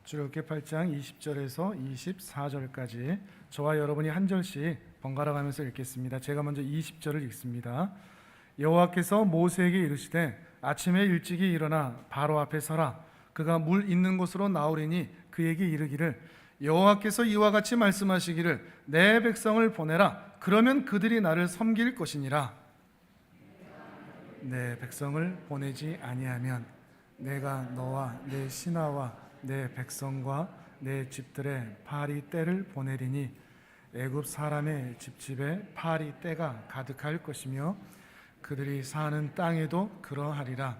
출애굽기 8장 20절에서 24절까지 저와 여러분이 한 절씩 번갈아 가면서 읽겠습니다. 제가 먼저 20절을 읽습니다. 여호와께서 모세에게 이르시되 아침에 일찍이 일어나 바로 앞에 서라. 그가 물 있는 곳으로 나오리니 그에게 이르기를 여호와께서 이와 같이 말씀하시기를 내 백성을 보내라. 그러면 그들이 나를 섬길 것이니라. 내 백성을 보내지 아니하면 내가 너와 내 신하와 내 백성과 내 집들의 파리 떼를 보내리니 애굽 사람의 집집에 파리 떼가 가득할 것이며 그들이 사는 땅에도 그러하리라.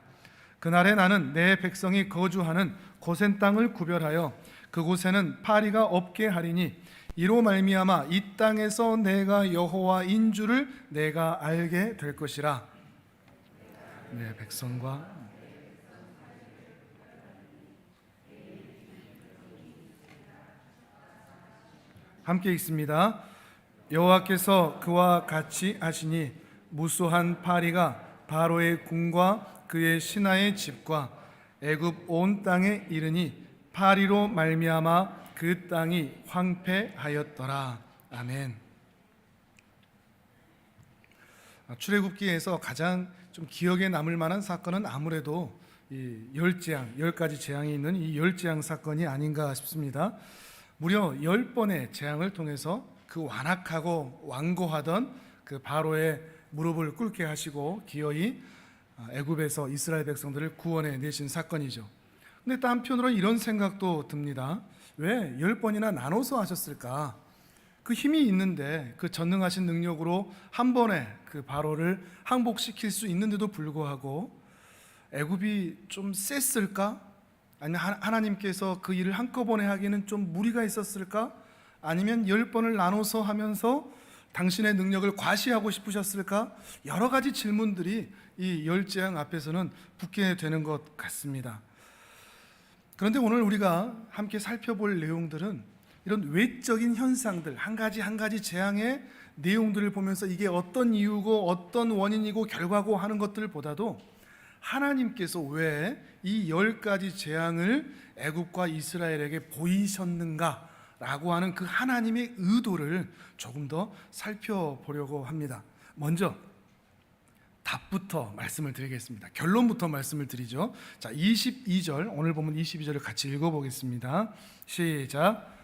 그날에 나는 내 백성이 거주하는 고센 땅을 구별하여 그곳에는 파리가 없게 하리니 이로 말미암아 이 땅에서 내가 여호와인 줄을 내가 알게 될 것이라. 내 백성과 함께 읽습니다. 여호와께서 그와 같이 하시니 무수한 파리가 바로의 궁과 그의 신하의 집과 애굽 온 땅에 이르니 파리로 말미암아 그 땅이 황폐하였더라. 아멘. 출애굽기에서 가장 좀 기억에 남을 만한 사건은 아무래도 이 열재앙, 10가지 재앙이 있는 이 열재앙 사건이 아닌가 싶습니다. 무려 10번의 재앙을 통해서 그 완악하고 완고하던 그 바로의 무릎을 꿇게 하시고 기어이 애굽에서 이스라엘 백성들을 구원해 내신 사건이죠. 근데 또 한편으로는 이런 생각도 듭니다. 왜 10번이나 나눠서 하셨을까? 그 힘이 있는데 그 전능하신 능력으로 한 번에 그 바로를 항복시킬 수 있는데도 불구하고 애굽이 좀 셌을까? 아니면 하나님께서 그 일을 한꺼번에 하기에는 좀 무리가 있었을까? 아니면 10번을 나눠서 하면서 당신의 능력을 과시하고 싶으셨을까? 여러 가지 질문들이 이 열재앙 앞에서는 붙게 되는 것 같습니다. 그런데 오늘 우리가 함께 살펴볼 내용들은 이런 외적인 현상들, 한 가지 재앙의 내용들을 보면서 이게 어떤 이유고 어떤 원인이고 결과고 하는 것들보다도 하나님께서 왜 이 10가지 재앙을 애굽과 이스라엘에게 보이셨는가 라고 하는 그 하나님의 의도를 조금 더 살펴보려고 합니다. 먼저 답부터 말씀을 드리겠습니다. 결론부터 말씀을 드리죠. 자, 22절, 오늘 보면 22절을 같이 읽어보겠습니다. 시작.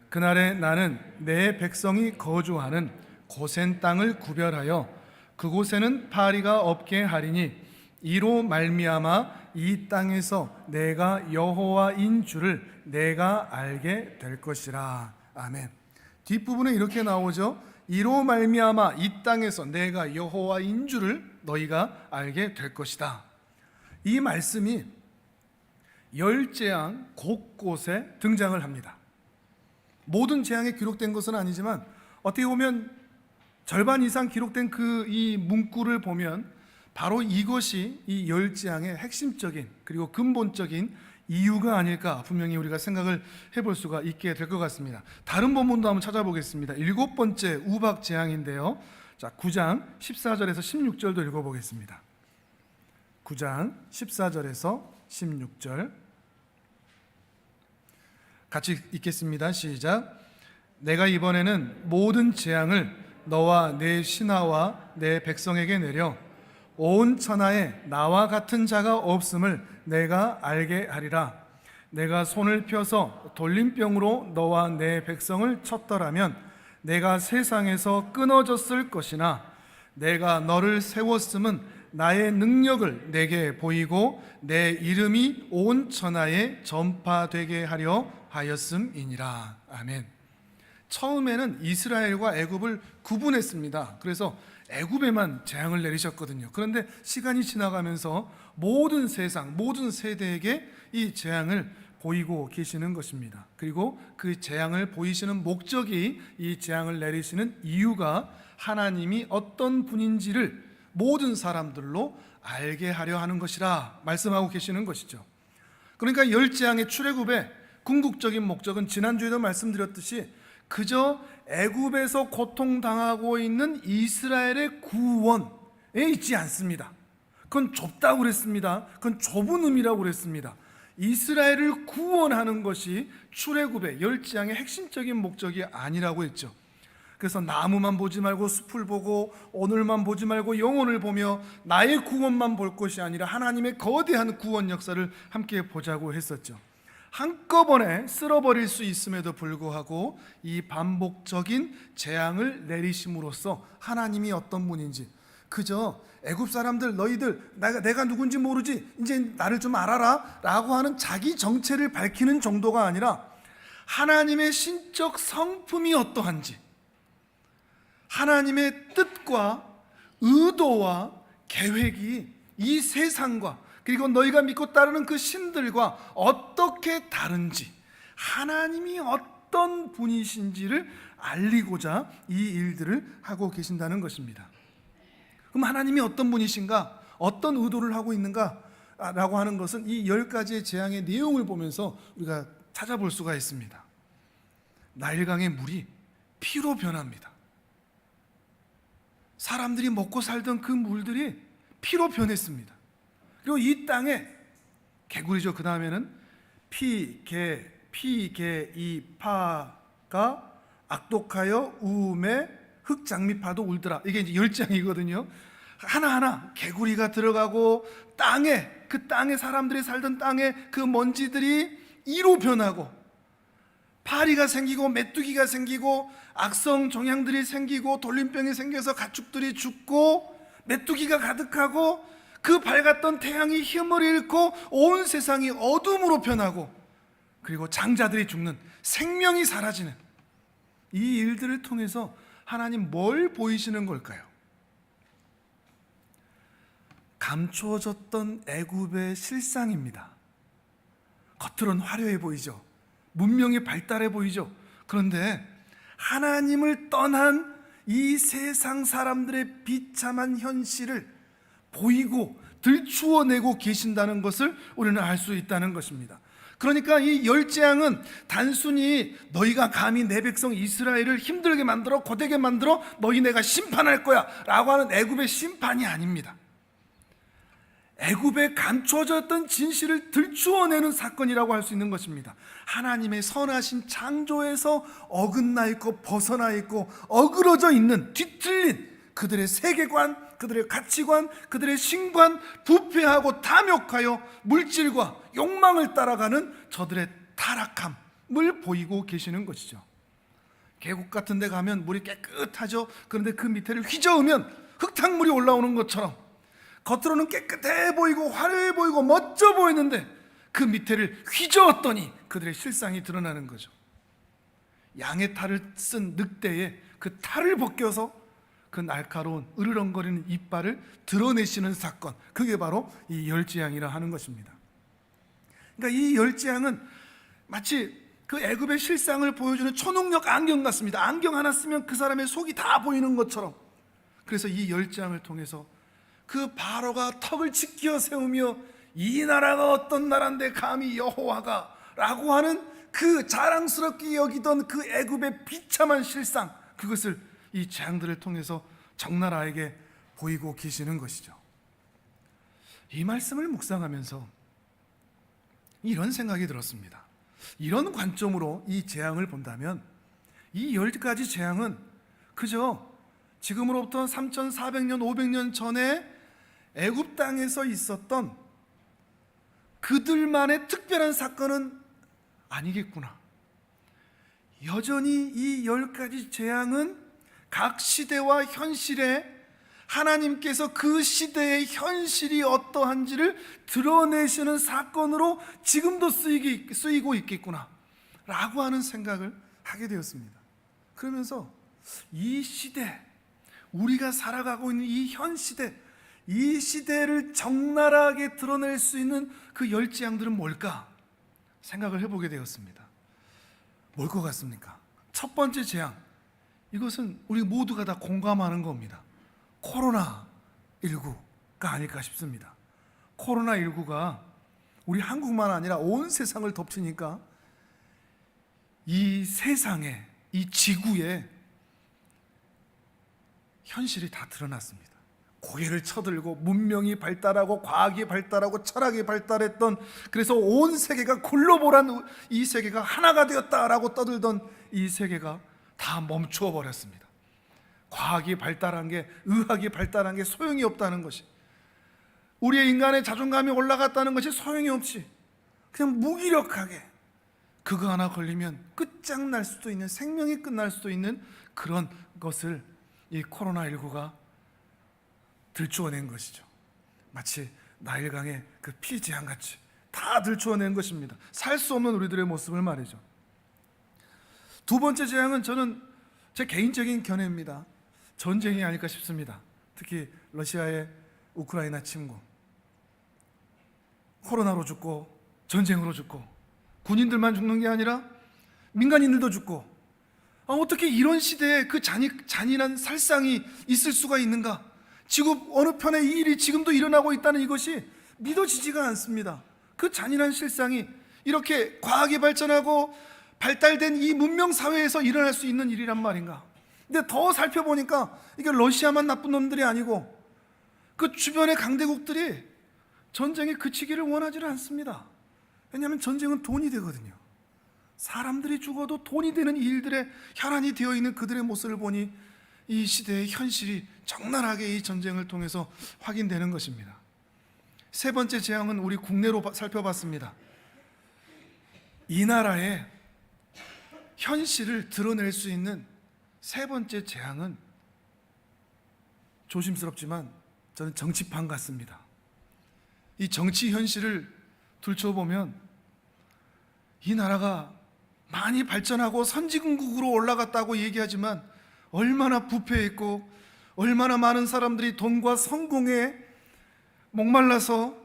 그날에 나는 내 백성이 거주하는 고센 땅을 구별하여 그곳에는 파리가 없게 하리니 이로 말미암아 이 땅에서 내가 여호와인 줄을 내가 알게 될 것이라. 아멘. 뒷부분에 이렇게 나오죠. 이로 말미암아 이 땅에서 내가 여호와인 줄을 너희가 알게 될 것이다. 이 말씀이 열재앙 곳곳에 등장을 합니다. 모든 재앙에 기록된 것은 아니지만 어떻게 보면 절반 이상 기록된 그 이 문구를 보면 바로 이것이 이 열재앙의 핵심적인 그리고 근본적인 이유가 아닐까 분명히 우리가 생각을 해볼 수가 있게 될 것 같습니다. 다른 본문도 한번 찾아보겠습니다. 7번째 우박 재앙인데요. 자, 9장 14절에서 16절도 읽어보겠습니다. 9장 14절에서 16절 같이 읽겠습니다. 시작. 내가 이번에는 모든 재앙을 너와 내 신하와 내 백성에게 내려 온 천하에 나와 같은 자가 없음을 내가 알게 하리라. 내가 손을 펴서 돌림병으로 너와 내 백성을 쳤더라면 내가 세상에서 끊어졌을 것이나 내가 너를 세웠음은 나의 능력을 내게 보이고 내 이름이 온 천하에 전파되게 하려 하였음이니라. 아멘. 처음에는 이스라엘과 애굽을 구분했습니다. 그래서 애굽에만 재앙을 내리셨거든요. 그런데 시간이 지나가면서 모든 세상, 모든 세대에게 이 재앙을 보이고 계시는 것입니다. 그리고 그 재앙을 보이시는 목적이 이 재앙을 내리시는 이유가 하나님이 어떤 분인지를 모든 사람들로 알게 하려 하는 것이라 말씀하고 계시는 것이죠. 그러니까 열재앙의 출애굽의 궁극적인 목적은 지난주에도 말씀드렸듯이 그저 애굽에서 고통당하고 있는 이스라엘의 구원에 있지 않습니다. 그건 좁다고 그랬습니다. 그건 좁은 의미라고 그랬습니다. 이스라엘을 구원하는 것이 출애굽의 열 재앙의 핵심적인 목적이 아니라고 했죠. 그래서 나무만 보지 말고 숲을 보고 오늘만 보지 말고 영혼을 보며 나의 구원만 볼 것이 아니라 하나님의 거대한 구원 역사를 함께 보자고 했었죠. 한꺼번에 쓸어버릴 수 있음에도 불구하고 이 반복적인 재앙을 내리심으로써 하나님이 어떤 분인지, 그저 애굽 사람들 너희들 내가 누군지 모르지 이제 나를 좀 알아라 라고 하는 자기 정체를 밝히는 정도가 아니라 하나님의 신적 성품이 어떠한지, 하나님의 뜻과 의도와 계획이 이 세상과 그리고 너희가 믿고 따르는 그 신들과 어떻게 다른지, 하나님이 어떤 분이신지를 알리고자 이 일들을 하고 계신다는 것입니다. 그럼 하나님이 어떤 분이신가, 어떤 의도를 하고 있는가 라고 하는 것은 이 10가지의 재앙의 내용을 보면서 우리가 찾아볼 수가 있습니다. 나일강의 물이 피로 변합니다. 사람들이 먹고 살던 그 물들이 피로 변했습니다. 그리고 이 땅에 개구리죠. 그 다음에는 이파가 악독하여 우음에 흑장미파도 울더라. 이게 이제 10장이거든요. 하나하나 개구리가 들어가고 그 땅에 사람들이 살던 땅에 그 먼지들이 이로 변하고 파리가 생기고 메뚜기가 생기고 악성 종양들이 생기고 돌림병이 생겨서 가축들이 죽고 메뚜기가 가득하고 그 밝았던 태양이 힘을 잃고 온 세상이 어둠으로 변하고 그리고 장자들이 죽는, 생명이 사라지는 이 일들을 통해서 하나님 뭘 보이시는 걸까요? 감추어졌던 애굽의 실상입니다. 겉으로는 화려해 보이죠. 문명이 발달해 보이죠. 그런데 하나님을 떠난 이 세상 사람들의 비참한 현실을 보이고 들추어내고 계신다는 것을 우리는 알 수 있다는 것입니다. 그러니까 이 10재앙은 단순히 너희가 감히 내 백성 이스라엘을 힘들게 만들어 고되게 만들어 너희 내가 심판할 거야 라고 하는 애굽의 심판이 아닙니다. 애굽에 감춰졌던 진실을 들추어내는 사건이라고 할 수 있는 것입니다. 하나님의 선하신 창조에서 어긋나 있고 벗어나 있고 어그러져 있는, 뒤틀린 그들의 세계관, 그들의 가치관, 그들의 신관, 부패하고 탐욕하여 물질과 욕망을 따라가는 저들의 타락함을 보이고 계시는 것이죠. 계곡 같은 데 가면 물이 깨끗하죠. 그런데 그 밑에를 휘저으면 흙탕물이 올라오는 것처럼 겉으로는 깨끗해 보이고 화려해 보이고 멋져 보이는데 그 밑에를 휘저었더니 그들의 실상이 드러나는 거죠. 양의 탈을 쓴 늑대의 그 탈을 벗겨서 그 날카로운 으르렁거리는 이빨을 드러내시는 사건, 그게 바로 이 10재앙이라 하는 것입니다. 그러니까 이 10재앙은 마치 그 애굽의 실상을 보여주는 초능력 안경 같습니다. 안경 하나 쓰면 그 사람의 속이 다 보이는 것처럼. 그래서 이 10재앙을 통해서 그 바로가 턱을 치켜 세우며 이 나라가 어떤 나라인데 감히 여호와가 라고 하는 그 자랑스럽게 여기던 그 애굽의 비참한 실상, 그것을 이 재앙들을 통해서 적나라하게 보이고 계시는 것이죠. 이 말씀을 묵상하면서 이런 생각이 들었습니다. 이런 관점으로 이 재앙을 본다면 이 10가지 재앙은 그저 지금으로부터 3,400년, 500년 전에 애굽 땅에서 있었던 그들만의 특별한 사건은 아니겠구나. 여전히 이 10가지 재앙은 각 시대와 현실에 하나님께서 그 시대의 현실이 어떠한지를 드러내시는 사건으로 지금도 쓰이고 있겠구나 라고 하는 생각을 하게 되었습니다. 그러면서 이 시대, 우리가 살아가고 있는 이 현 시대, 이 시대를 적나라하게 드러낼 수 있는 그 10재앙들은 뭘까 생각을 해보게 되었습니다. 뭘 것 같습니까? 첫 번째 재앙, 이것은 우리 모두가 다 공감하는 겁니다. 코로나19가 아닐까 싶습니다. 코로나19가 우리 한국만 아니라 온 세상을 덮치니까 이 세상에, 이 지구에 현실이 다 드러났습니다. 고개를 쳐들고 문명이 발달하고 과학이 발달하고 철학이 발달했던, 그래서 온 세계가 글로벌한 이 세계가 하나가 되었다라고 떠들던 이 세계가 다 멈추어 버렸습니다. 과학이 발달한 게, 의학이 발달한 게 소용이 없다는 것이, 우리의 인간의 자존감이 올라갔다는 것이 소용이 없이 그냥 무기력하게 그거 하나 걸리면 끝장날 수도 있는, 생명이 끝날 수도 있는 그런 것을 이 코로나19가 들추어낸 것이죠. 마치 나일강의 그 피재앙같이 다 들추어낸 것입니다. 살 수 없는 우리들의 모습을 말이죠. 두 번째 재앙은 저는 제 개인적인 견해입니다. 전쟁이 아닐까 싶습니다. 특히 러시아의 우크라이나 침공, 코로나로 죽고 전쟁으로 죽고, 군인들만 죽는 게 아니라 민간인들도 죽고, 어떻게 이런 시대에 그 잔인한 살상이 있을 수가 있는가? 지구 어느 편에 이 일이 지금도 일어나고 있다는 이것이 믿어지지가 않습니다. 그 잔인한 실상이 이렇게 과학이 발전하고 발달된 이 문명 사회에서 일어날 수 있는 일이란 말인가? 근데 더 살펴보니까 이게 러시아만 나쁜 놈들이 아니고 그 주변의 강대국들이 전쟁이 그치기를 원하지 않습니다. 왜냐하면 전쟁은 돈이 되거든요. 사람들이 죽어도 돈이 되는 이 일들에 혈안이 되어 있는 그들의 모습을 보니 이 시대의 현실이 적나라하게 이 전쟁을 통해서 확인되는 것입니다. 세 번째 재앙은 우리 국내로 살펴봤습니다. 이 나라의 현실을 드러낼 수 있는 세 번째 재앙은 조심스럽지만 저는 정치판 같습니다. 이 정치 현실을 들춰보면 이 나라가 많이 발전하고 선진국으로 올라갔다고 얘기하지만 얼마나 부패했고 얼마나 많은 사람들이 돈과 성공에 목말라서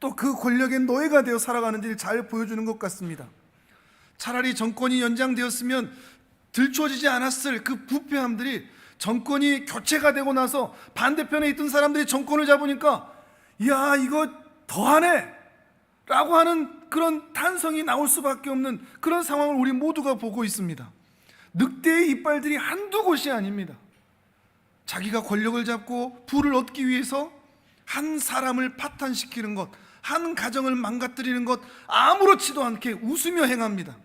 또 그 권력의 노예가 되어 살아가는지를 잘 보여주는 것 같습니다. 차라리 정권이 연장되었으면 들추어지지 않았을 그 부패함들이 정권이 교체가 되고 나서 반대편에 있던 사람들이 정권을 잡으니까 야, 이거 더하네 라고 하는 그런 탄성이 나올 수밖에 없는 그런 상황을 우리 모두가 보고 있습니다. 늑대의 이빨들이 한두 곳이 아닙니다. 자기가 권력을 잡고 부를 얻기 위해서 한 사람을 파탄시키는 것, 한 가정을 망가뜨리는 것 아무렇지도 않게 웃으며 행합니다.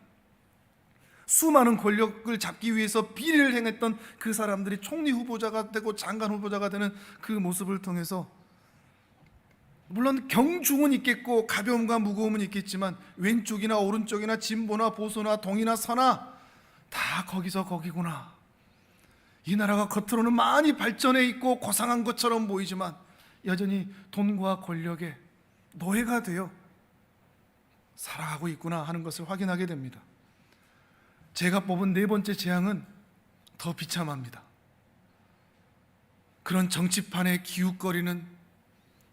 수많은 권력을 잡기 위해서 비리를 행했던 그 사람들이 총리 후보자가 되고 장관 후보자가 되는 그 모습을 통해서 물론 경중은 있겠고 가벼움과 무거움은 있겠지만 왼쪽이나 오른쪽이나 진보나 보수나 동이나 서나 다 거기서 거기구나. 이 나라가 겉으로는 많이 발전해 있고 고상한 것처럼 보이지만 여전히 돈과 권력의 노예가 되어 살아가고 있구나 하는 것을 확인하게 됩니다. 제가 뽑은 네 번째 재앙은 더 비참합니다. 그런 정치판에 기웃거리는,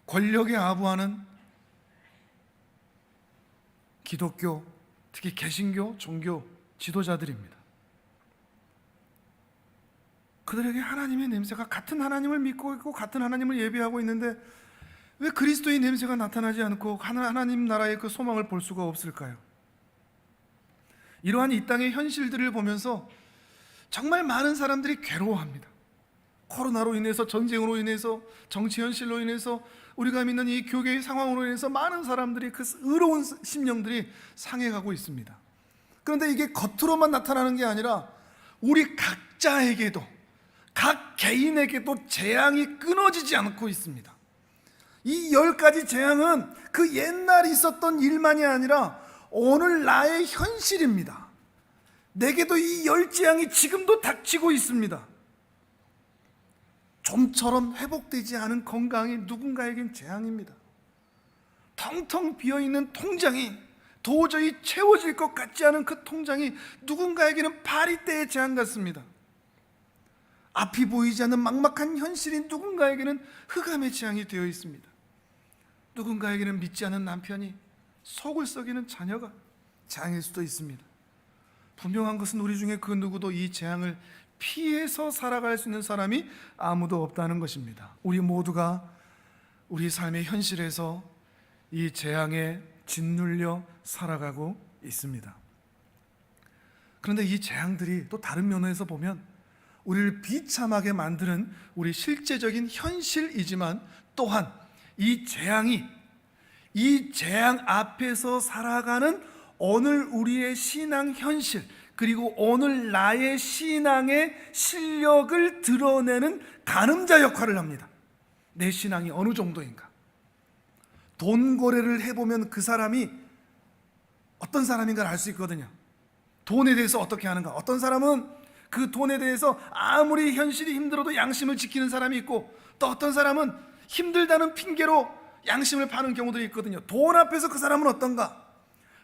권력에 아부하는 기독교, 특히 개신교, 종교 지도자들입니다. 그들에게 하나님의 냄새가, 같은 하나님을 믿고 있고 같은 하나님을 예배하고 있는데 왜 그리스도의 냄새가 나타나지 않고 하나님 나라의 그 소망을 볼 수가 없을까요? 이러한 이 땅의 현실들을 보면서 정말 많은 사람들이 괴로워합니다. 코로나로 인해서, 전쟁으로 인해서, 정치 현실로 인해서, 우리가 믿는 이 교계의 상황으로 인해서 많은 사람들이 그 의로운 심령들이 상해가고 있습니다. 그런데 이게 겉으로만 나타나는 게 아니라 우리 각자에게도, 각 개인에게도 재앙이 끊어지지 않고 있습니다. 이 10가지 재앙은 그 옛날에 있었던 일만이 아니라 오늘 나의 현실입니다. 내게도 이 10재앙이 지금도 닥치고 있습니다. 좀처럼 회복되지 않은 건강이 누군가에겐 재앙입니다. 텅텅 비어있는 통장이 도저히 채워질 것 같지 않은 그 통장이 누군가에게는 파리떼의 재앙 같습니다. 앞이 보이지 않는 막막한 현실인 누군가에게는 흑암의 재앙이 되어 있습니다. 누군가에게는 믿지 않는 남편이, 속을 썩이는 자녀가 재앙일 수도 있습니다. 분명한 것은 우리 중에 그 누구도 이 재앙을 피해서 살아갈 수 있는 사람이 아무도 없다는 것입니다. 우리 모두가 우리 삶의 현실에서 이 재앙에 짓눌려 살아가고 있습니다. 그런데 이 재앙들이 또 다른 면에서 보면 우리를 비참하게 만드는 우리 실제적인 현실이지만 또한 이 재앙 앞에서 살아가는 오늘 우리의 신앙 현실, 그리고 오늘 나의 신앙의 실력을 드러내는 가늠자 역할을 합니다. 내 신앙이 어느 정도인가? 돈 거래를 해보면 그 사람이 어떤 사람인가를 알 수 있거든요. 돈에 대해서 어떻게 하는가? 어떤 사람은 그 돈에 대해서 아무리 현실이 힘들어도 양심을 지키는 사람이 있고, 또 어떤 사람은 힘들다는 핑계로 양심을 파는 경우들이 있거든요. 돈 앞에서 그 사람은 어떤가?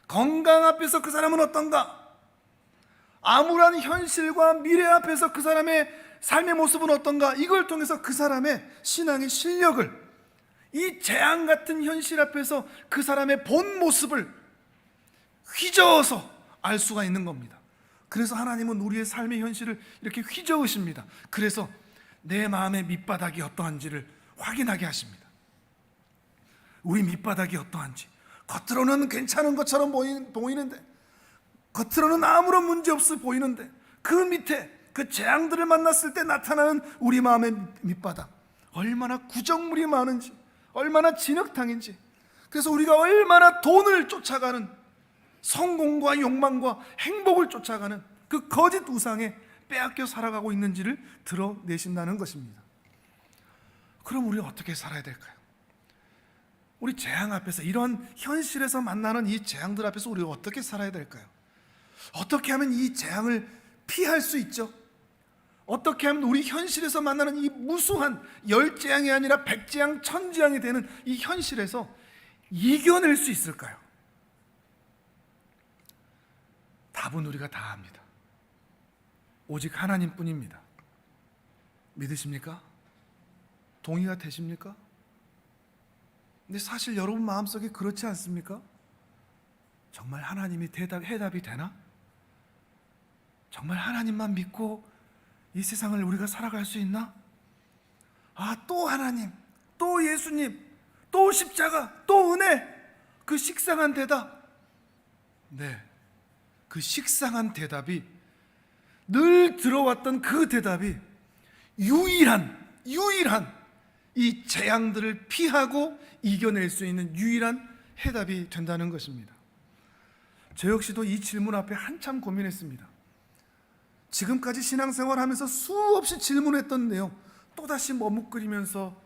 건강 앞에서 그 사람은 어떤가? 암울한 현실과 미래 앞에서 그 사람의 삶의 모습은 어떤가? 이걸 통해서 그 사람의 신앙의 실력을, 이 재앙 같은 현실 앞에서 그 사람의 본 모습을 휘저어서 알 수가 있는 겁니다. 그래서 하나님은 우리의 삶의 현실을 이렇게 휘저으십니다. 그래서 내 마음의 밑바닥이 어떠한지를 확인하게 하십니다. 우리 밑바닥이 어떠한지, 겉으로는 괜찮은 것처럼 보이는데, 겉으로는 아무런 문제 없어 보이는데, 그 밑에 그 재앙들을 만났을 때 나타나는 우리 마음의 밑바닥, 얼마나 구정물이 많은지, 얼마나 진흙탕인지, 그래서 우리가 얼마나 돈을 쫓아가는, 성공과 욕망과 행복을 쫓아가는 그 거짓 우상에 빼앗겨 살아가고 있는지를 드러내신다는 것입니다. 그럼 우리가 어떻게 살아야 될까요? 우리 재앙 앞에서, 이런 현실에서 만나는 이 재앙들 앞에서 우리가 어떻게 살아야 될까요? 어떻게 하면 이 재앙을 피할 수 있죠? 어떻게 하면 우리 현실에서 만나는 이 무수한 열재앙이 아니라 백재앙, 천재앙이 되는 이 현실에서 이겨낼 수 있을까요? 답은 우리가 다 압니다. 오직 하나님뿐입니다. 믿으십니까? 동의가 되십니까? 근데 사실 여러분 마음속에 그렇지 않습니까? 정말 하나님이 해답이 되나? 정말 하나님만 믿고 이 세상을 우리가 살아갈 수 있나? 또 하나님, 또 예수님, 또 십자가, 또 은혜, 그 식상한 대답. 네, 그 식상한 대답이, 늘 들어왔던 그 대답이 유일한 이 재앙들을 피하고 이겨낼 수 있는 유일한 해답이 된다는 것입니다. 저 역시도 이 질문 앞에 한참 고민했습니다. 지금까지 신앙생활하면서 수없이 질문했던 내용 또다시 머뭇거리면서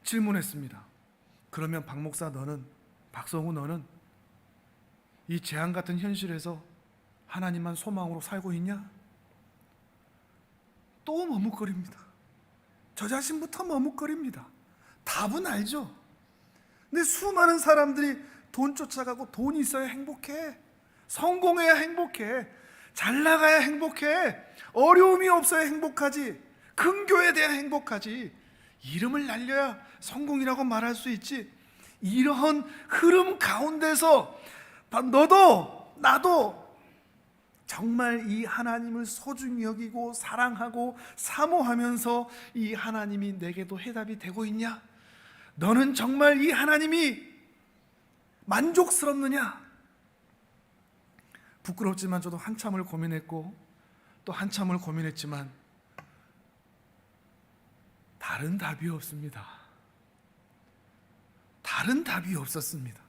질문했습니다. 그러면 박 목사 너는, 박성우 너는 이 재앙 같은 현실에서 하나님만 소망으로 살고 있냐? 또 머뭇거립니다. 저 자신부터 머뭇거립니다. 답은 알죠. 근데 수많은 사람들이 돈 쫓아가고, 돈 있어야 행복해, 성공해야 행복해, 잘 나가야 행복해, 어려움이 없어야 행복하지, 큰 교회에 대해 행복하지, 이름을 날려야 성공이라고 말할 수 있지. 이런 흐름 가운데서 너도 나도 정말 이 하나님을 소중히 여기고 사랑하고 사모하면서 이 하나님이 내게도 해답이 되고 있냐? 너는 정말 이 하나님이 만족스럽느냐? 부끄럽지만 저도 한참을 고민했고, 또 한참을 고민했지만 다른 답이 없습니다. 다른 답이 없었습니다.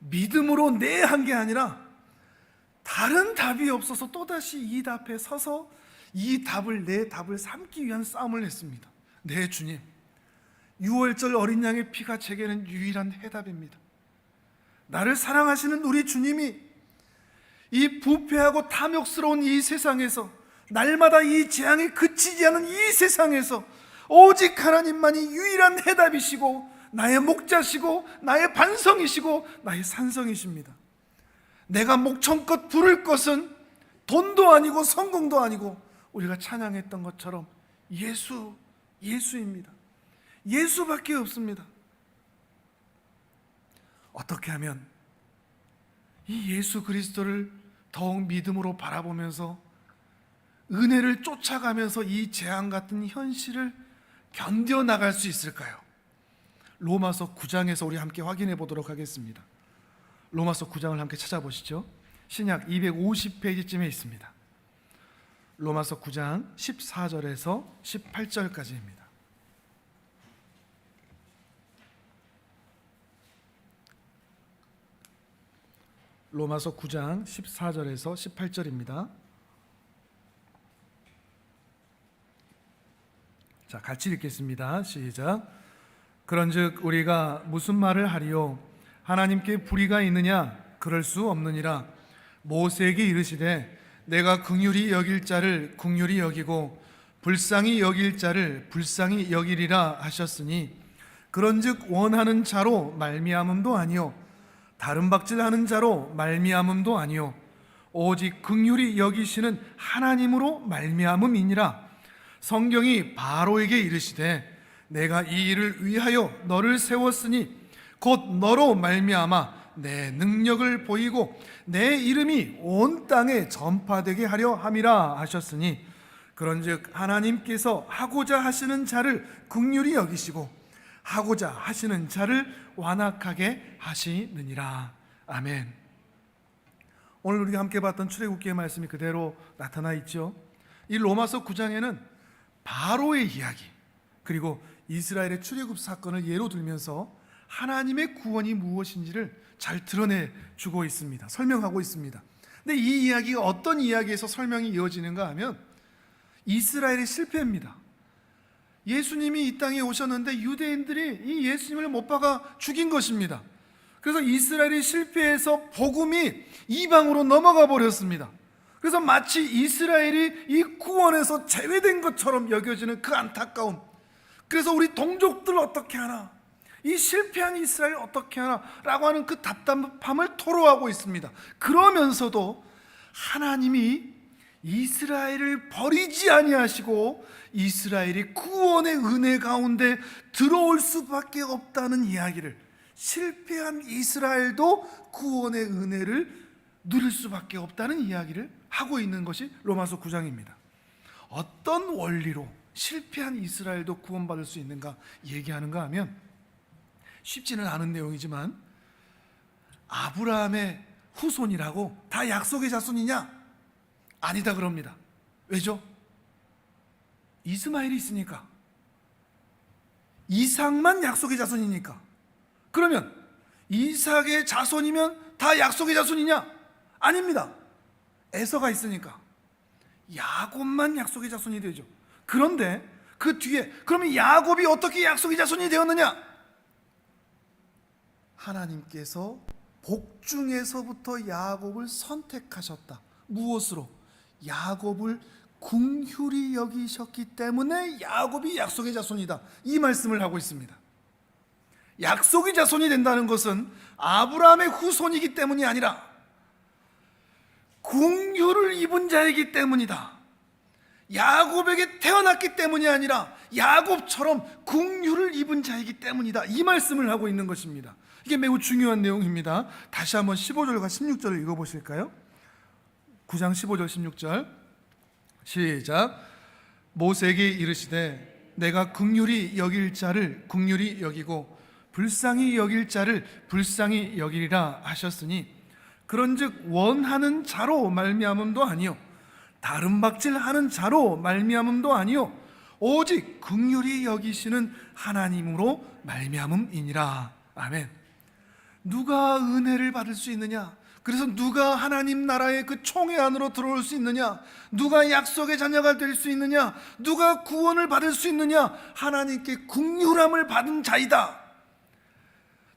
믿음으로 네 한 게 아니라 다른 답이 없어서 또다시 이 답에 서서 내 답을 삼기 위한 싸움을 했습니다. 네, 주님, 6월절 어린 양의 피가 제게는 유일한 해답입니다. 나를 사랑하시는 우리 주님이 이 부패하고 탐욕스러운 이 세상에서, 날마다 이 재앙이 그치지 않은 이 세상에서 오직 하나님만이 유일한 해답이시고, 나의 목자시고, 나의 반성이시고, 나의 산성이십니다. 내가 목청껏 부를 것은 돈도 아니고 성공도 아니고, 우리가 찬양했던 것처럼 예수입니다. 예수밖에 없습니다. 어떻게 하면 이 예수 그리스도를 더욱 믿음으로 바라보면서 은혜를 쫓아가면서 이 재앙 같은 현실을 견뎌나갈 수 있을까요? 로마서 9장에서 우리 함께 확인해 보도록 하겠습니다. 로마서 9장을 함께 찾아보시죠. 신약 250페이지쯤에 있습니다. 로마서 9장 14절에서 18절까지입니다. 로마서 9장 14절에서 18절입니다. 자, 같이 읽겠습니다. 시작. 그런즉 우리가 무슨 말을 하리요? 하나님께 불의가 있느냐? 그럴 수 없느니라. 모세에게 이르시되 내가 긍휼히 여길 자를 긍휼히 여기고 불쌍히 여길 자를 불쌍히 여기리라 하셨으니, 그런즉 원하는 자로 말미암음도 아니요 다른 박질하는 자로 말미암음도 아니요 오직 긍휼히 여기시는 하나님으로 말미암음이니라. 성경이 바로에게 이르시되 내가 이 일을 위하여 너를 세웠으니 곧 너로 말미암아 내 능력을 보이고 내 이름이 온 땅에 전파되게 하려 함이라 하셨으니, 그런즉 하나님께서 하고자 하시는 자를 긍휼히 여기시고 하고자 하시는 자를 완악하게 하시느니라. 아멘. 오늘 우리가 함께 봤던 출애굽기의 말씀이 그대로 나타나 있죠. 이 로마서 9장에는 바로의 이야기, 그리고 이스라엘의 출애굽 사건을 예로 들면서 하나님의 구원이 무엇인지를 잘 드러내주고 있습니다. 설명하고 있습니다. 근데 이 이야기가 어떤 이야기에서 설명이 이어지는가 하면 이스라엘의 실패입니다. 예수님이 이 땅에 오셨는데 유대인들이 이 예수님을 못 박아 죽인 것입니다. 그래서 이스라엘이 실패해서 복음이 이방으로 넘어가 버렸습니다. 그래서 마치 이스라엘이 이 구원에서 제외된 것처럼 여겨지는 그 안타까움. 그래서 우리 동족들 어떻게 하나, 이 실패한 이스라엘 어떻게 하나 라고 하는 그 답답함을 토로하고 있습니다. 그러면서도 하나님이 이스라엘을 버리지 아니하시고 이스라엘이 구원의 은혜 가운데 들어올 수밖에 없다는 이야기를, 실패한 이스라엘도 구원의 은혜를 누릴 수밖에 없다는 이야기를 하고 있는 것이 로마서 9장입니다. 어떤 원리로 실패한 이스라엘도 구원받을 수 있는가 얘기하는가 하면 쉽지는 않은 내용이지만, 아브라함의 후손이라고 다 약속의 자손이냐? 아니다 그럽니다. 왜죠? 이스마엘이 있으니까, 이삭만 약속의 자손이니까. 그러면 이삭의 자손이면 다 약속의 자손이냐? 아닙니다. 에서가 있으니까 야곱만 약속의 자손이 되죠. 그런데 그 뒤에, 그러면 야곱이 어떻게 약속의 자손이 되었느냐? 하나님께서 복중에서부터 야곱을 선택하셨다. 무엇으로? 야곱을 긍휼히 여기셨기 때문에 야곱이 약속의 자손이다, 이 말씀을 하고 있습니다. 약속의 자손이 된다는 것은 아브라함의 후손이기 때문이 아니라 긍휼을 입은 자이기 때문이다. 야곱에게 태어났기 때문이 아니라 야곱처럼 긍휼을 입은 자이기 때문이다, 이 말씀을 하고 있는 것입니다. 이게 매우 중요한 내용입니다. 다시 한번 15절과 16절을 읽어보실까요? 9장 15절 16절 시작. 모세에게 이르시되 내가 긍휼히 여길 자를 긍휼히 여기고 불쌍히 여길 자를 불쌍히 여기리라 하셨으니, 그런즉 원하는 자로 말미암음도 아니요 다른 박질하는 자로 말미암음도 아니요 오직 긍휼히 여기시는 하나님으로 말미암음이니라. 아멘. 누가 은혜를 받을 수 있느냐? 그래서 누가 하나님 나라의 그 총회 안으로 들어올 수 있느냐? 누가 약속의 자녀가 될 수 있느냐? 누가 구원을 받을 수 있느냐? 하나님께 긍휼함을 받은 자이다.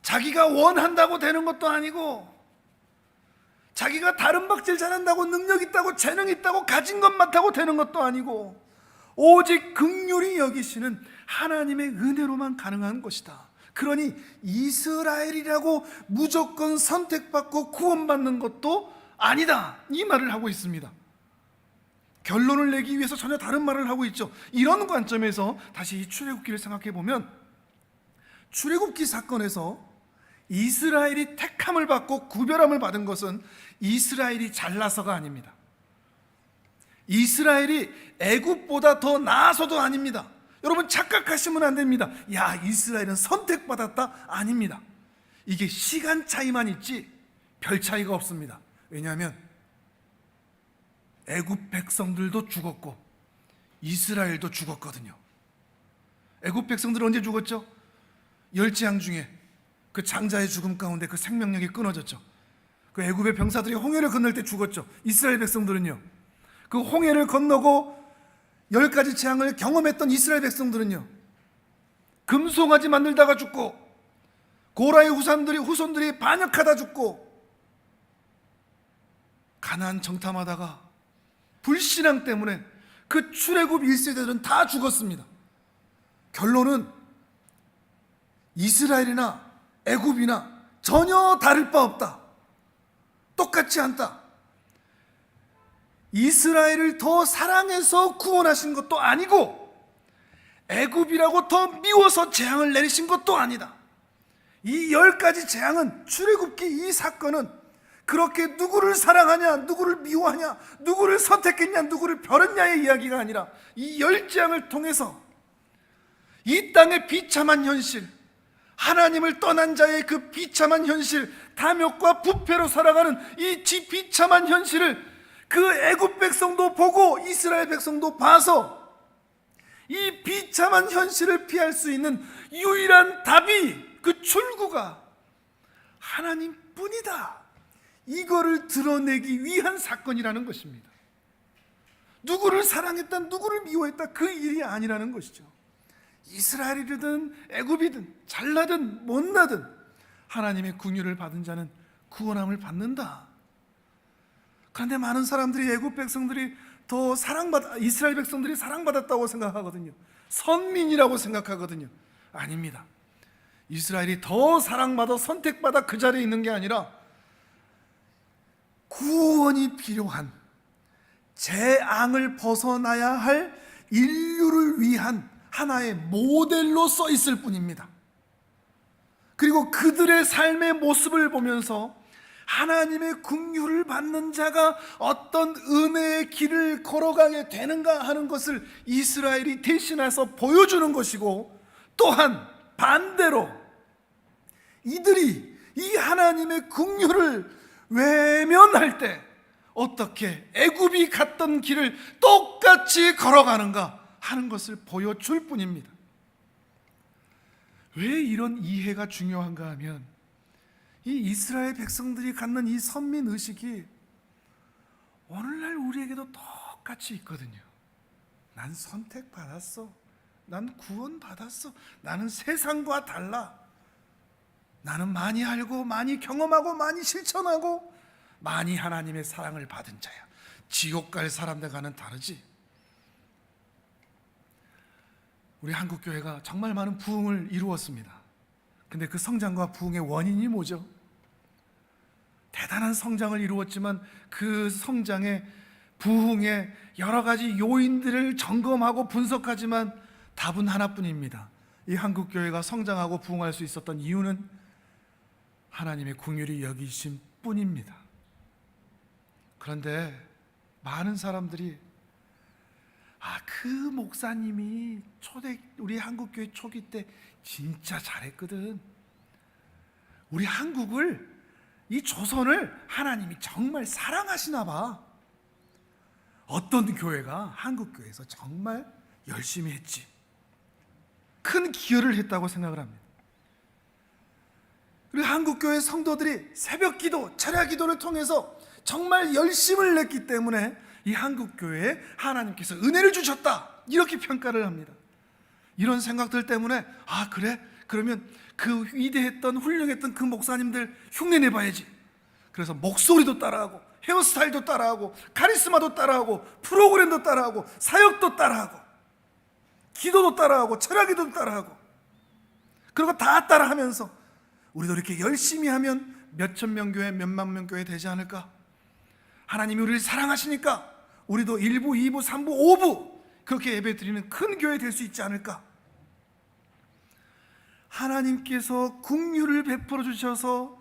자기가 원한다고 되는 것도 아니고, 자기가 다른 박질 잘한다고 능력 있다고 재능 있다고 가진 것만 타고 되는 것도 아니고, 오직 긍휼히 여기시는 하나님의 은혜로만 가능한 것이다. 그러니 이스라엘이라고 무조건 선택받고 구원받는 것도 아니다, 이 말을 하고 있습니다. 결론을 내기 위해서 전혀 다른 말을 하고 있죠. 이런 관점에서 다시 이 출애굽기를 생각해 보면, 출애굽기 사건에서 이스라엘이 택함을 받고 구별함을 받은 것은 이스라엘이 잘나서가 아닙니다. 이스라엘이 애굽보다 더 나아서도 아닙니다. 여러분 착각하시면 안 됩니다. 야, 이스라엘은 선택받았다, 아닙니다. 이게 시간 차이만 있지 별 차이가 없습니다. 왜냐하면 애굽 백성들도 죽었고 이스라엘도 죽었거든요. 애굽 백성들은 언제 죽었죠? 열재앙 중에 그 장자의 죽음 가운데 그 생명력이 끊어졌죠. 그 애굽의 병사들이 홍해를 건널 때 죽었죠. 이스라엘 백성들은요, 그 홍해를 건너고 10가지 재앙을 경험했던 이스라엘 백성들은요, 금송아지 만들다가 죽고 고라의 후손들이 반역하다 죽고 가나안 정탐하다가 불신앙 때문에 그 출애굽 1세대들은 다 죽었습니다. 결론은 이스라엘이나 애굽이나 전혀 다를 바 없다. 똑같지 않다. 이스라엘을 더 사랑해서 구원하신 것도 아니고 애굽이라고 더 미워서 재앙을 내리신 것도 아니다. 이 10가지 재앙은, 출애굽기 이 사건은 그렇게 누구를 사랑하냐, 누구를 미워하냐, 누구를 선택했냐, 누구를 벼렸냐의 이야기가 아니라 이 10재앙을 통해서 이 땅의 비참한 현실, 하나님을 떠난 자의 그 비참한 현실, 탐욕과 부패로 살아가는 이 비참한 현실을 그 애굽 백성도 보고 이스라엘 백성도 봐서 이 비참한 현실을 피할 수 있는 유일한 답이, 그 출구가 하나님뿐이다. 이거를 드러내기 위한 사건이라는 것입니다. 누구를 사랑했다, 누구를 미워했다, 그 일이 아니라는 것이죠. 이스라엘이든 애굽이든 잘나든 못나든 하나님의 긍휼을 받은 자는 구원함을 받는다. 그런데 많은 사람들이 애굽 백성들이 더 이스라엘 백성들이 사랑받았다고 생각하거든요. 선민이라고 생각하거든요. 아닙니다. 이스라엘이 더 사랑받아 선택받아 그 자리에 있는 게 아니라 구원이 필요한, 재앙을 벗어나야 할 인류를 위한 하나의 모델로 써 있을 뿐입니다. 그리고 그들의 삶의 모습을 보면서 하나님의 긍휼을 받는 자가 어떤 은혜의 길을 걸어가게 되는가 하는 것을 이스라엘이 대신해서 보여주는 것이고, 또한 반대로 이들이 이 하나님의 긍휼을 외면할 때 어떻게 애굽이 갔던 길을 똑같이 걸어가는가 하는 것을 보여줄 뿐입니다. 왜 이런 이해가 중요한가 하면, 이 이스라엘 백성들이 갖는 이 선민의식이 오늘날 우리에게도 똑같이 있거든요. 난 선택받았어, 난 구원받았어, 나는 세상과 달라, 나는 많이 알고 많이 경험하고 많이 실천하고 많이 하나님의 사랑을 받은 자야. 지옥 갈 사람들과는 다르지. 우리 한국교회가 정말 많은 부흥을 이루었습니다. 근데 그 성장과 부흥의 원인이 뭐죠? 대단한 성장을 이루었지만 그 성장의 부흥의 여러 가지 요인들을 점검하고 분석하지만 답은 하나뿐입니다. 이 한국교회가 성장하고 부흥할 수 있었던 이유는 하나님의 긍휼이 여기심 뿐입니다. 그런데 많은 사람들이 그 목사님이 우리 한국교회 초기 때 진짜 잘했거든. 우리 한국을, 이 조선을 하나님이 정말 사랑하시나 봐. 어떤 교회가 한국교회에서 정말 열심히 했지, 큰 기여를 했다고 생각을 합니다. 그리고 한국교회 성도들이 새벽기도, 철야기도를 통해서 정말 열심을 냈기 때문에 이 한국교회에 하나님께서 은혜를 주셨다, 이렇게 평가를 합니다. 이런 생각들 때문에 그래? 그러면 그 위대했던 훌륭했던 그 목사님들 흉내내봐야지. 그래서 목소리도 따라하고 헤어스타일도 따라하고 카리스마도 따라하고 프로그램도 따라하고 사역도 따라하고 기도도 따라하고 철야기도도 따라하고, 그리고 다 따라하면서 우리도 이렇게 열심히 하면 몇천 명 교회, 몇만 명 교회 되지 않을까? 하나님이 우리를 사랑하시니까 우리도 1부, 2부, 3부, 5부 그렇게 예배 드리는 큰 교회 될 수 있지 않을까? 하나님께서 긍휼을 베풀어 주셔서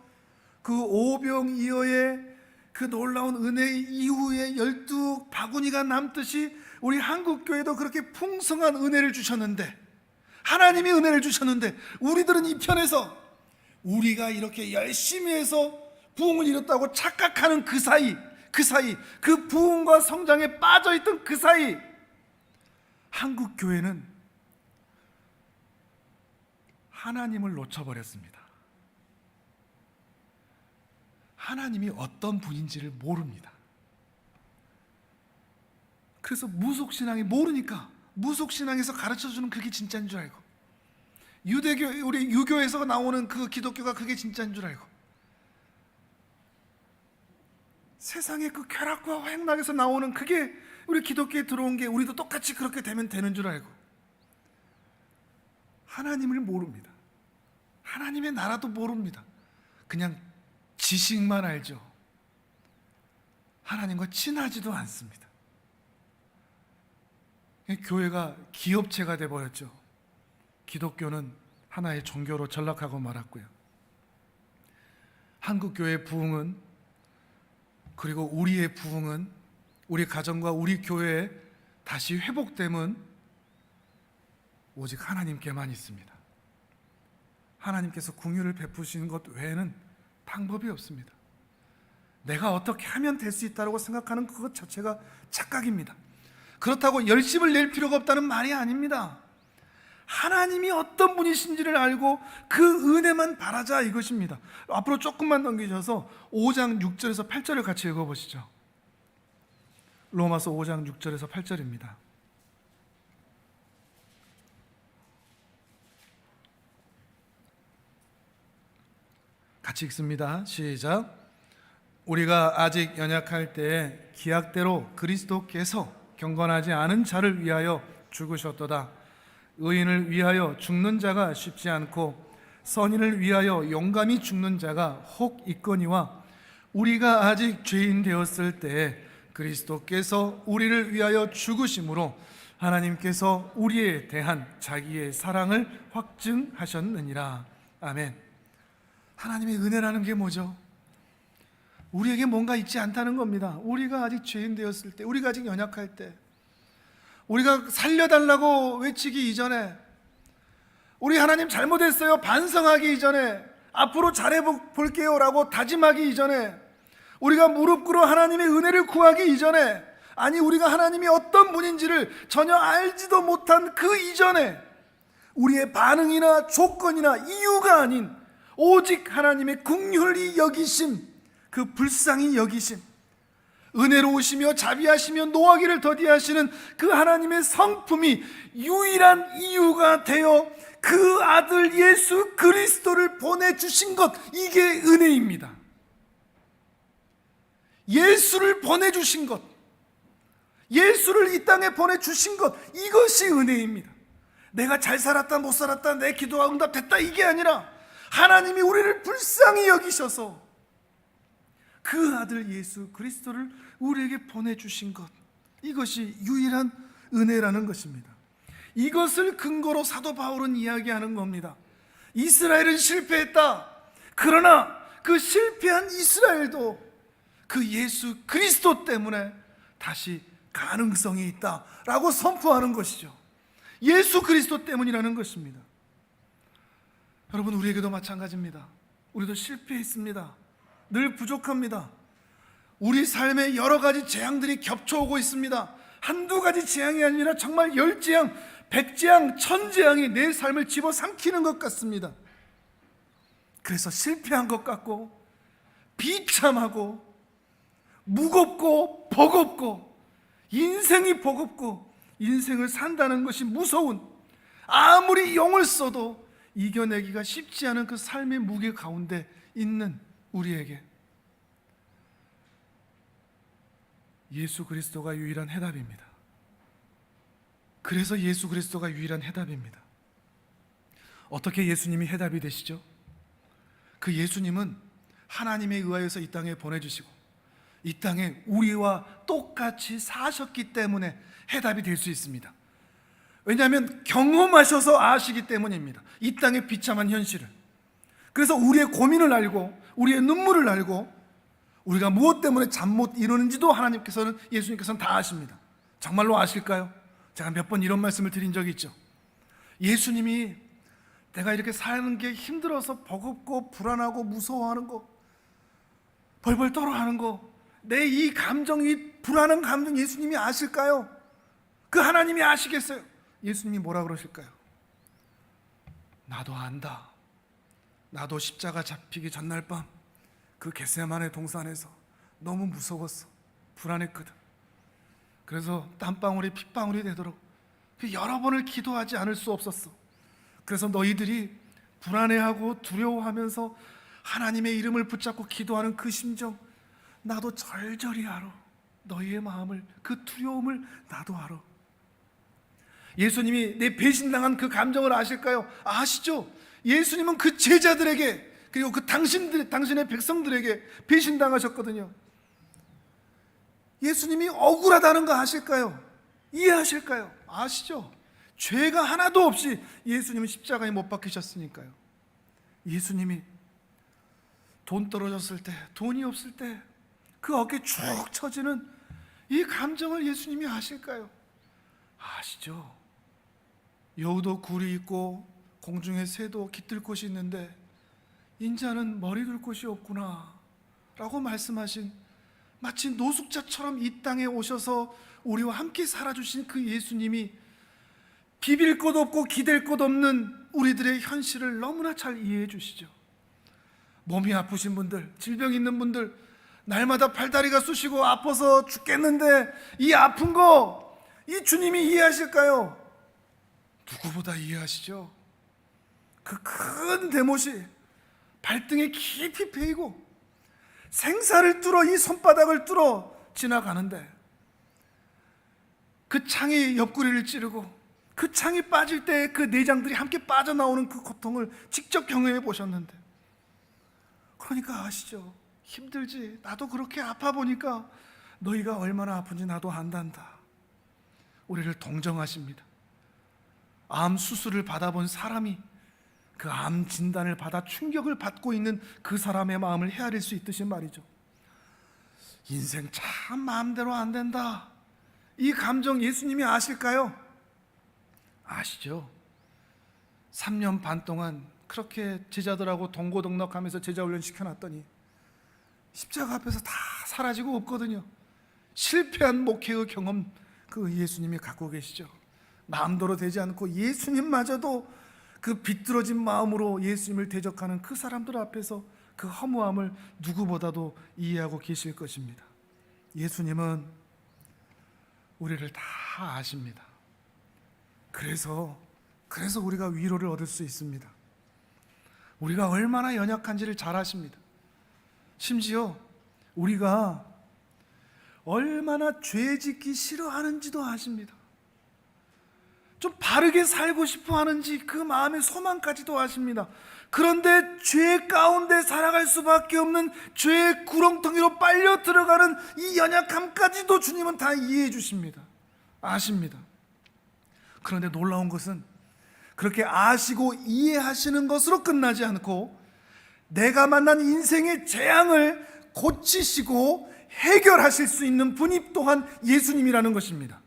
그 오병이어의 그 놀라운 은혜 이후에 12바구니가 남듯이 우리 한국교회도 그렇게 풍성한 은혜를 주셨는데, 하나님이 은혜를 주셨는데, 우리들은 이 편에서 우리가 이렇게 열심히 해서 부흥을 이뤘다고 착각하는 그 사이, 그 사이, 그 부흥과 성장에 빠져있던 그 사이, 한국 교회는 하나님을 놓쳐버렸습니다. 하나님이 어떤 분인지를 모릅니다. 그래서 무속신앙이 모르니까 무속신앙에서 가르쳐주는 그게 진짜인 줄 알고, 유대교, 우리 유교에서 나오는 그 기독교가 그게 진짜인 줄 알고, 세상의 그 쾌락과 화양락에서 나오는 그게 우리 기독교에 들어온 게 우리도 똑같이 그렇게 되면 되는 줄 알고, 하나님을 모릅니다. 하나님의 나라도 모릅니다. 그냥 지식만 알죠. 하나님과 친하지도 않습니다. 교회가 기업체가 돼버렸죠. 기독교는 하나의 종교로 전락하고 말았고요. 한국교회의 부흥은, 그리고 우리의 부흥은, 우리 가정과 우리 교회에 다시 회복됨은 오직 하나님께만 있습니다. 하나님께서 긍휼을 베푸시는 것 외에는 방법이 없습니다. 내가 어떻게 하면 될 수 있다고 생각하는 그것 자체가 착각입니다. 그렇다고 열심을 낼 필요가 없다는 말이 아닙니다. 하나님이 어떤 분이신지를 알고 그 은혜만 바라자, 이것입니다. 앞으로 조금만 넘기셔서 5장 6절에서 8절을 같이 읽어보시죠. 로마서 5장 6절에서 8절입니다. 같이 읽습니다. 시작. 우리가 아직 연약할 때에 기약대로 그리스도께서 경건하지 않은 자를 위하여 죽으셨도다. 의인을 위하여 죽는 자가 쉽지 않고 선인을 위하여 용감히 죽는 자가 혹 있거니와, 우리가 아직 죄인 되었을 때에 그리스도께서 우리를 위하여 죽으심으로 하나님께서 우리에 대한 자기의 사랑을 확증하셨느니라. 아멘. 하나님의 은혜라는 게 뭐죠? 우리에게 뭔가 있지 않다는 겁니다. 우리가 아직 죄인 되었을 때, 우리가 아직 연약할 때, 우리가 살려달라고 외치기 이전에, 우리 하나님 잘못했어요 반성하기 이전에, 앞으로 잘해볼게요 라고 다짐하기 이전에, 우리가 무릎 꿇어 하나님의 은혜를 구하기 이전에, 아니 우리가 하나님이 어떤 분인지를 전혀 알지도 못한 그 이전에, 우리의 반응이나 조건이나 이유가 아닌 오직 하나님의 긍휼히 여기심, 그 불쌍히 여기심, 은혜로우시며 자비하시며 노하기를 더디하시는 그 하나님의 성품이 유일한 이유가 되어 그 아들 예수 그리스도를 보내주신 것, 이게 은혜입니다. 예수를 보내주신 것, 예수를 이 땅에 보내주신 것, 이것이 은혜입니다. 내가 잘 살았다 못 살았다, 내 기도가 응답됐다, 이게 아니라 하나님이 우리를 불쌍히 여기셔서 그 아들 예수 그리스도를 우리에게 보내주신 것, 이것이 유일한 은혜라는 것입니다. 이것을 근거로 사도 바울은 이야기하는 겁니다. 이스라엘은 실패했다. 그러나 그 실패한 이스라엘도 그 예수 그리스도 때문에 다시 가능성이 있다라고 선포하는 것이죠. 예수 그리스도 때문이라는 것입니다. 여러분, 우리에게도 마찬가지입니다. 우리도 실패했습니다. 늘 부족합니다. 우리 삶에 여러 가지 재앙들이 겹쳐오고 있습니다. 한두 가지 재앙이 아니라 정말 10재앙, 100재앙, 1000재앙이 내 삶을 집어삼키는 것 같습니다. 그래서 실패한 것 같고 비참하고 무겁고 버겁고, 인생이 버겁고 인생을 산다는 것이 무서운, 아무리 용을 써도 이겨내기가 쉽지 않은 그 삶의 무게 가운데 있는 우리에게 예수 그리스도가 유일한 해답입니다. 그래서 예수 그리스도가 유일한 해답입니다. 어떻게 예수님이 해답이 되시죠? 그 예수님은 하나님에 의하여서 이 땅에 보내주시고 이 땅에 우리와 똑같이 사셨기 때문에 해답이 될 수 있습니다. 왜냐하면 경험하셔서 아시기 때문입니다. 이 땅의 비참한 현실을. 그래서 우리의 고민을 알고 우리의 눈물을 알고 우리가 무엇 때문에 잠 못 이루는지도 예수님께서는 다 아십니다. 정말로 아실까요? 제가 몇 번 이런 말씀을 드린 적이 있죠. 예수님이 내가 이렇게 사는 게 힘들어서 버겁고 불안하고 무서워하는 거, 벌벌 떨어하는 거, 내 이 감정, 이 불안한 감정 예수님이 아실까요? 그 하나님이 아시겠어요? 예수님이 뭐라 그러실까요? 나도 안다. 나도 십자가 잡히기 전날 밤 그 겟세마네 동산에서 너무 무서웠어. 불안했거든. 그래서 땀방울이 핏방울이 되도록 여러 번을 기도하지 않을 수 없었어. 그래서 너희들이 불안해하고 두려워하면서 하나님의 이름을 붙잡고 기도하는 그 심정 나도 절절히 알아. 너희의 마음을, 그 두려움을 나도 알아. 예수님이 내 배신당한 그 감정을 아실까요? 아시죠? 예수님은 그 제자들에게 그리고 그 당신의 백성들에게 배신당하셨거든요. 예수님이 억울하다는 거 아실까요? 이해하실까요? 아시죠? 죄가 하나도 없이 예수님은 십자가에 못 박히셨으니까요. 예수님이 돈 떨어졌을 때, 돈이 없을 때 그 어깨 축 처지는 이 감정을 예수님이 아실까요? 아시죠? 여우도 굴이 있고 공중에 새도 깃들 곳이 있는데 인자는 머리 둘 곳이 없구나 라고 말씀하신, 마치 노숙자처럼 이 땅에 오셔서 우리와 함께 살아주신 그 예수님이 비빌 곳 없고 기댈 곳 없는 우리들의 현실을 너무나 잘 이해해 주시죠. 몸이 아프신 분들, 질병 있는 분들, 날마다 팔다리가 쑤시고 아파서 죽겠는데 이 아픈 거 이 주님이 이해하실까요? 누구보다 이해하시죠. 그 큰 대못이 발등에 깊이 베이고 생사를 뚫어 이 손바닥을 뚫어 지나가는데 그 창이 옆구리를 찌르고 그 창이 빠질 때 그 내장들이 함께 빠져나오는 그 고통을 직접 경험해 보셨는데, 그러니까 아시죠? 힘들지. 나도 그렇게 아파 보니까 너희가 얼마나 아픈지 나도 안단다. 우리를 동정하십니다. 암 수술을 받아본 사람이 그 암 진단을 받아 충격을 받고 있는 그 사람의 마음을 헤아릴 수 있듯이 말이죠. 인생 참 마음대로 안 된다. 이 감정 예수님이 아실까요? 아시죠? 3년 반 동안 그렇게 제자들하고 동고동락하면서 제자훈련 시켜놨더니 십자가 앞에서 다 사라지고 없거든요. 실패한 목회의 경험 그 예수님이 갖고 계시죠. 마음대로 되지 않고 예수님마저도 그 비뚤어진 마음으로 예수님을 대적하는 그 사람들 앞에서 그 허무함을 누구보다도 이해하고 계실 것입니다. 예수님은 우리를 다 아십니다. 그래서 우리가 위로를 얻을 수 있습니다. 우리가 얼마나 연약한지를 잘 아십니다. 심지어 우리가 얼마나 죄 짓기 싫어하는지도 아십니다. 좀 바르게 살고 싶어 하는지 그 마음의 소망까지도 아십니다. 그런데 죄 가운데 살아갈 수밖에 없는 죄의 구렁텅이로 빨려 들어가는 이 연약함까지도 주님은 다 이해해 주십니다. 아십니다. 그런데 놀라운 것은 그렇게 아시고 이해하시는 것으로 끝나지 않고 내가 만난 인생의 재앙을 고치시고 해결하실 수 있는 분이 또한 예수님이라는 것입니다.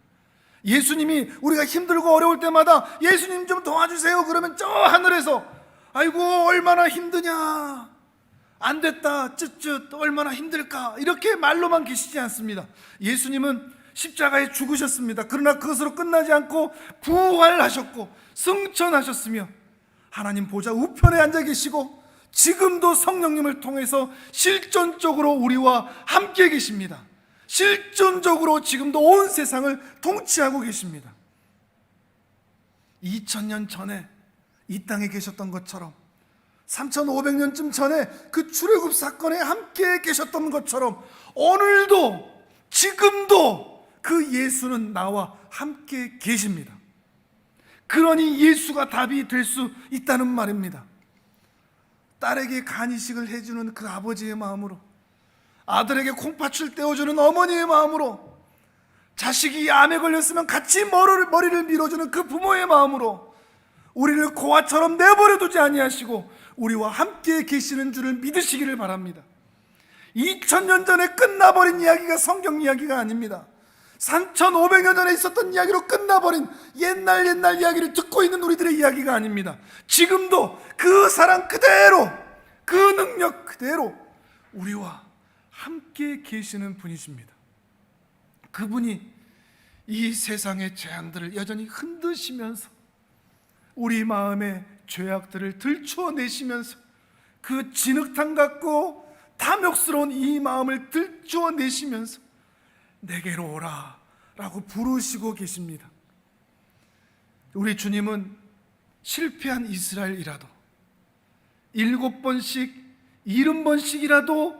예수님이 우리가 힘들고 어려울 때마다 예수님 좀 도와주세요 그러면 저 하늘에서 아이고 얼마나 힘드냐, 안 됐다, 쯧쯧, 얼마나 힘들까, 이렇게 말로만 계시지 않습니다. 예수님은 십자가에 죽으셨습니다. 그러나 그것으로 끝나지 않고 부활하셨고 승천하셨으며 하나님 보좌 우편에 앉아 계시고 지금도 성령님을 통해서 실존적으로 우리와 함께 계십니다. 실존적으로 지금도 온 세상을 통치하고 계십니다. 2000년 전에 이 땅에 계셨던 것처럼 3500년쯤 전에 그 출애굽 사건에 함께 계셨던 것처럼 오늘도 지금도 그 예수는 나와 함께 계십니다. 그러니 예수가 답이 될 수 있다는 말입니다. 딸에게 간이식을 해주는 그 아버지의 마음으로, 아들에게 콩팥을 떼어주는 어머니의 마음으로, 자식이 암에 걸렸으면 같이 머리를 밀어주는 그 부모의 마음으로 우리를 고아처럼 내버려두지 아니하시고 우리와 함께 계시는 줄을 믿으시기를 바랍니다. 2000년 전에 끝나버린 이야기가 성경 이야기가 아닙니다. 3500년 전에 있었던 이야기로 끝나버린 옛날 이야기를 듣고 있는 우리들의 이야기가 아닙니다. 지금도 그 사랑 그대로, 그 능력 그대로 우리와 함께 계시는 분이십니다. 그분이 이 세상의 재앙들을 여전히 흔드시면서 우리 마음의 죄악들을 들추어내시면서 그 진흙탕 같고 탐욕스러운 이 마음을 들추어내시면서 내게로 오라 라고 부르시고 계십니다. 우리 주님은 실패한 이스라엘이라도 7번씩 70번씩이라도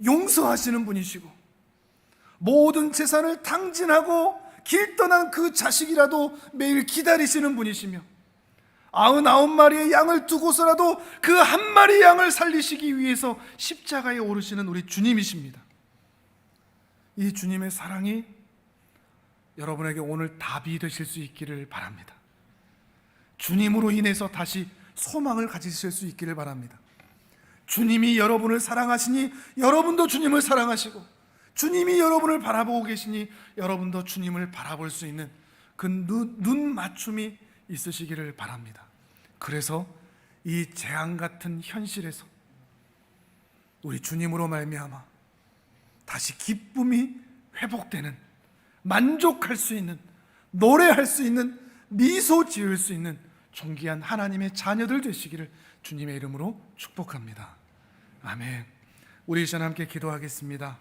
용서하시는 분이시고, 모든 재산을 탕진하고 길 떠난 그 자식이라도 매일 기다리시는 분이시며, 99마리의 양을 두고서라도 그 한 마리 양을 살리시기 위해서 십자가에 오르시는 우리 주님이십니다. 이 주님의 사랑이 여러분에게 오늘 답이 되실 수 있기를 바랍니다. 주님으로 인해서 다시 소망을 가지실 수 있기를 바랍니다. 주님이 여러분을 사랑하시니 여러분도 주님을 사랑하시고, 주님이 여러분을 바라보고 계시니 여러분도 주님을 바라볼 수 있는 그 눈 맞춤이 있으시기를 바랍니다. 그래서 이 재앙 같은 현실에서 우리 주님으로 말미암아 다시 기쁨이 회복되는, 만족할 수 있는, 노래할 수 있는, 미소 지을 수 있는 존귀한 하나님의 자녀들 되시기를 주님의 이름으로 축복합니다. 아멘. 우리 이 시간 함께 기도하겠습니다.